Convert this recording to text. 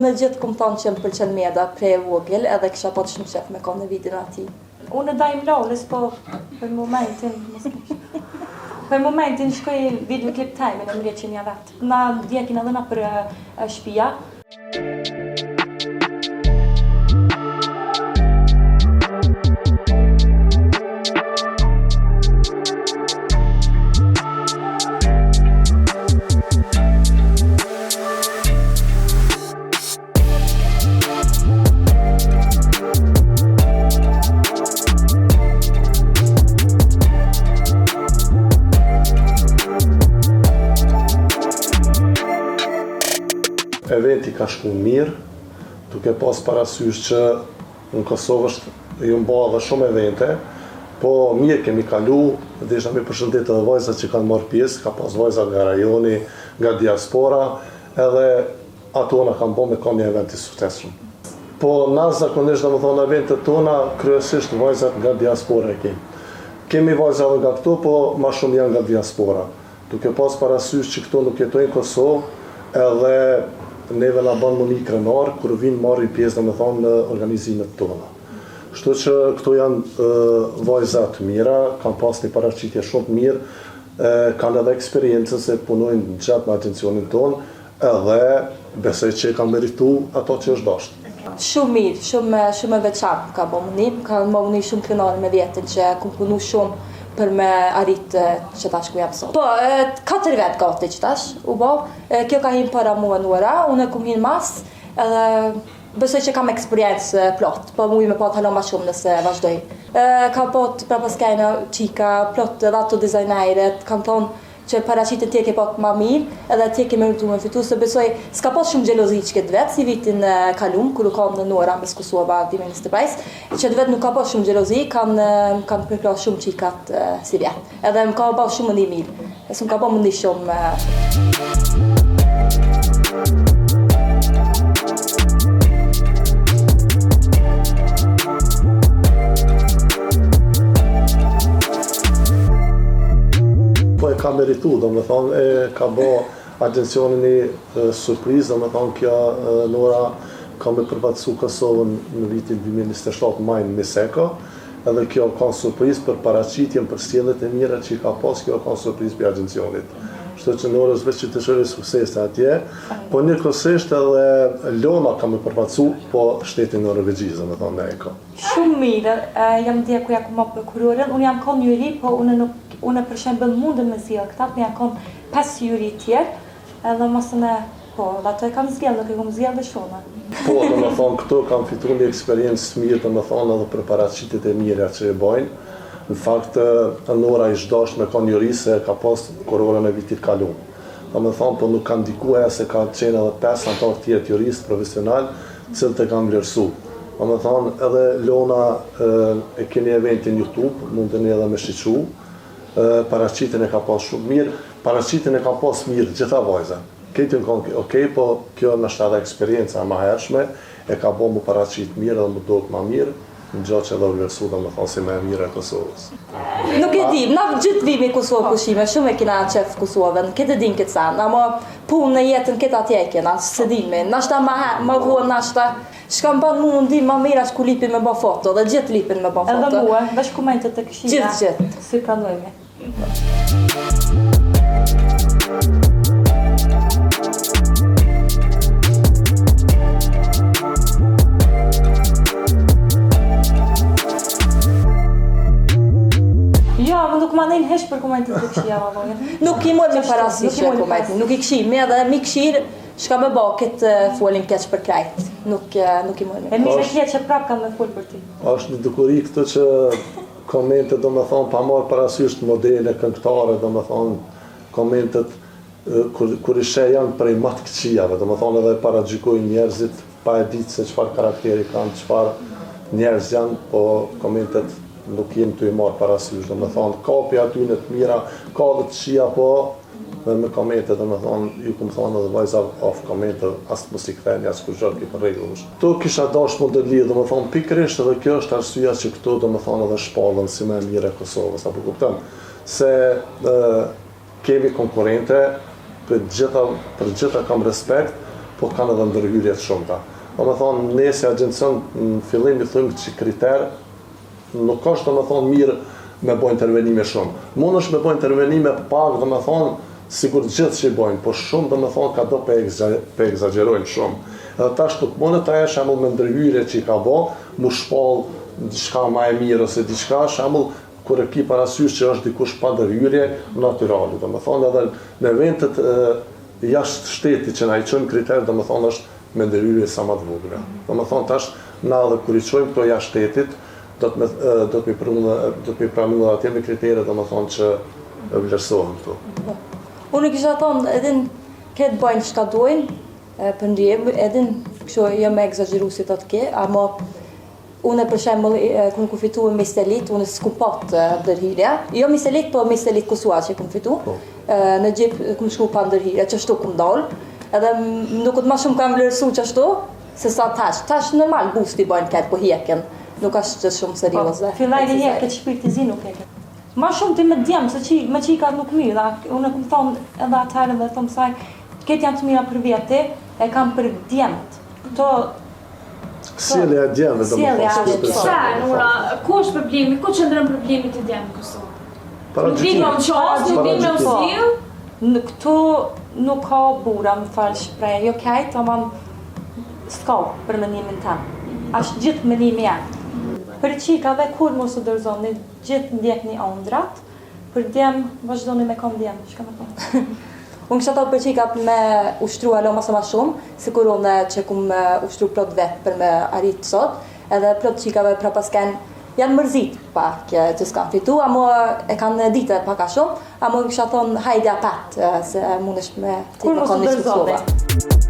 Në gjithë këmë thonë që më pëlqen mjeda prej vogël edhe kisha pa të shumë qef me kam në vidin ati. Unë dajmë lolës, po për momentin shkoj video klip time në mërje që një vetë. Na djekin edhe na për shpia. Eventi ka shku mirë, duke pas parasysh që në Kosovë ju mba dhe shumë evente, po mirë kemi kalu, dhe isha mi përshëndet edhe vajzat që kanë marrë pjesë, ka pas vajzat nga rajoni, nga diaspora, edhe ato na kanë bo me ka një eventi suksesshëm. Po na zakonisht dhe më thonë eventet tona, kryesisht vajzat nga diaspora e kemi. Kemi vajzat nga këto, po ma shumë janë nga diaspora. Duke pas parasysh që këto nuk jetojnë Kosovë, edhe neve na banë më një krenar, kër vinë marri pjesë dhe me thonë në organizimet tona. Shto që këto janë vajzat mira, kanë pas një paraqitje shumë mirë, kanë edhe eksperiencën se punojnë gjatë në atencionin tonë, edhe besoj që kanë meritu ato që është dashtë. Shumë mirë, shumë e veçantë ka bo mëni, ka më mëni shumë krenare me vjetën që kom punu shumë për me arritë që tash ku jam sot. Po, 4 vetë gati që tash, u bo, kjo ka hinë para mua nuara, unë kom hinë mas, edhe besoj që kam eksperiencë plot, po mujë me po të halon ma shumë nëse vazhdoj. Ka po të prapaskajna qika, plot edhe ato dizajnajret, kam thonë që paraqitën tje ke po të ma mirë, edhe tje ke meritu me fitu, se besoj s'ka po shumë gjelozi që këtë vetë, si vitin kalum, kër u kam në Nora, mes Kosova, Dimenis të Pajs, që vetë nuk ka po shumë gjelozi, kanë përpla shumë qikat si vjetë. Edhe më ka po shumë më një mirë, e s'm ka po më një shumë... Ka meritu, do me thonë, ka bo agencionin një surprizë, do me thonë, kjo Nora ka me përbatësu Kosovën në vitin 2027 majnë Miseko, edhe kjo ka surprizë për paraqitjen për sjelljet e mira që ka pas, kjo ka surprizë për agencionit. Shto që Norës veç që të shërë sukses të atje, po njëkohësisht edhe Lona ka me përbatësu, po shtetin Norvegjisë, do me thonë, ne e ka. Shumë mirë, jam dhja ku ja ku ma prokurorën, unë jam kon njëri, po unë për shembull mundem me zgjidh këta, po jam kon 5 juri tjerë, edhe mos me, po, dhe ato e kam zgjidh, nuk e kam zgjidh dhe shumë. Po, do me thonë, këto kam fitu një eksperiencë mirë, do me thonë, edhe për paraqitit e mira që e bojnë. Në fakt, Nora ishtë dasht me kanë njëri se ka pas kororën e vitit kalum. Do me thonë, po nuk kanë dikuja se ka qenë edhe 5 antarë tjerë juristë profesional, cilë të kam vlerësu. Do me thonë, edhe Lona e keni eventin YouTube, mundeni edhe me shiqu, paraqitjen e ka pas shumë mirë, paraqitjen e ka pas mirë gjitha vajza. Këtë në konë okej, po kjo në është edhe eksperienca ma hershme, e ka bo mu paraqit mirë dhe mu doke ma mirë, në gjatë që edhe vlerësu dhe me thonë si me mirë e Kosovës. Nuk e dim, na gjithë vimi Kosovë pushime, shumë e kina qef Kosovën, këtë din këtë sanë, ama punë në jetën këtë atje e kina, se dimi, nashta ma vuën, nashta, shkam ban mu ndim ma mirë ashtë ku lipin me ba foto, dhe gjithë lipin me ba foto. Edhe mua, vesh komentet të këshia. Gjithë. Si pranojme. Ja, më nuk ma nejnë hesh për komentet të këshia, ma Nuk i mojnë me parasysh e komentin, nuk i këshim, edhe mi këshirë, shka me ba këtë folin keq për krajt, nuk i mojnë me. E mi që që prap kam me fol për ti. Ashtë një dukuri këtë që komentet, do me thonë, pa marë parasysh modele, këngëtare, do me thonë, komentet, kur ishe janë prej matë këqijave, do me thonë edhe para gjykojnë njerëzit, pa e ditë se qëfar karakteri kanë, qëfar njerëz janë, po komentet nuk jenë të i marë parasysh, do me thonë, kapi aty në të mira, ka dhe të qia, po, dhe me komentet, do me thonë, ju këmë thonë edhe vajza of komentet, asë mos i këtheni, asë kur gjërë ki për regullësh. To kisha dash më të lidhë, do me thonë, pikrisht edhe kjo është arsyeja që këto, do me thonë, edhe shpallën si me mire e Kosovës, apo kuptëm, se kemi konkurente, për gjitha kam respekt, po kanë edhe ndërhyrje të shumta. Domethënë, ne si agjencion në fillim i thëmë që kriter nuk është domethënë mirë me bëjë intervenime shumë. Mund është me bëjë intervenime pak, domethënë, sigur gjithë që i bojnë, po shumë domethënë ka do pe egzagerojnë shumë. Edhe tash nuk mund të ajo shembull me ndërhyrje që i ka bë, mu shpall diçka më e mirë ose diçka, shembull kur e ki parasysh që është dikush pa ndërhyrje natyrale. Domethënë edhe në eventet jashtë shtetit që na i çojmë kriter, domethënë është me ndërhyrje sa më të vogla. Domethënë tash na edhe kur i çojmë këto jashtë shtetit, do të mi pranuar atje me kritere domethënë që vlerësohen këtu. Unë kisha thonë edhe këtë bajnë çka duajnë, për ndjem, edhe kështu jo me egzageru si të ke, ama unë për shembull kur ku fitu me Stelit, unë s'ku pat ndërhyrje. Jo me Stelit, po me Stelit Kosova që kum fitu. Në gjip kum shku pa ndërhyrje, që ashtu kum dal. Edhe nuk më shumë kam vlerësu që ashtu, se sa tash. Tash normal gusti bajnë këtë po hjeken. Nuk është shumë serioze. Fillaj dhe njërë këtë shpirtizi nuk e këtë. Ma shumë ti me djemë, se me qika nuk mirë, unë kum thonë edhe atëherë dhe thomë saj, këtë janë të mira për vete, e kam për djemët. Këto Sjellja e djemëve domethënë. Sa, Nura, ku është problemi? Ku qëndron problemi të djemë në Kosovë? Nuk vjen me qas, nuk vjen me usil? Në këtu nuk ka bura, më falë shprej, jo kajtë, ama s'ka për mendimin tem. Ashtë gjithë mendimi janë. Për qikave, kur mos u dërzoni, gjithë ndjekni ondrat, për djemë, vazhdoni me kam djemë, shka me thonë. Unë kisha thotë për qika me ushtru alo masa ma shumë, si kur unë që kum ushtru plot vetë për me arritë sot, edhe plot qikave pra pasken janë mërzit pak që s'kan fitu, amo e kanë ditë pak a shumë, amo kisha thonë hajde apet, se mund është me Kur mos u dërzoni?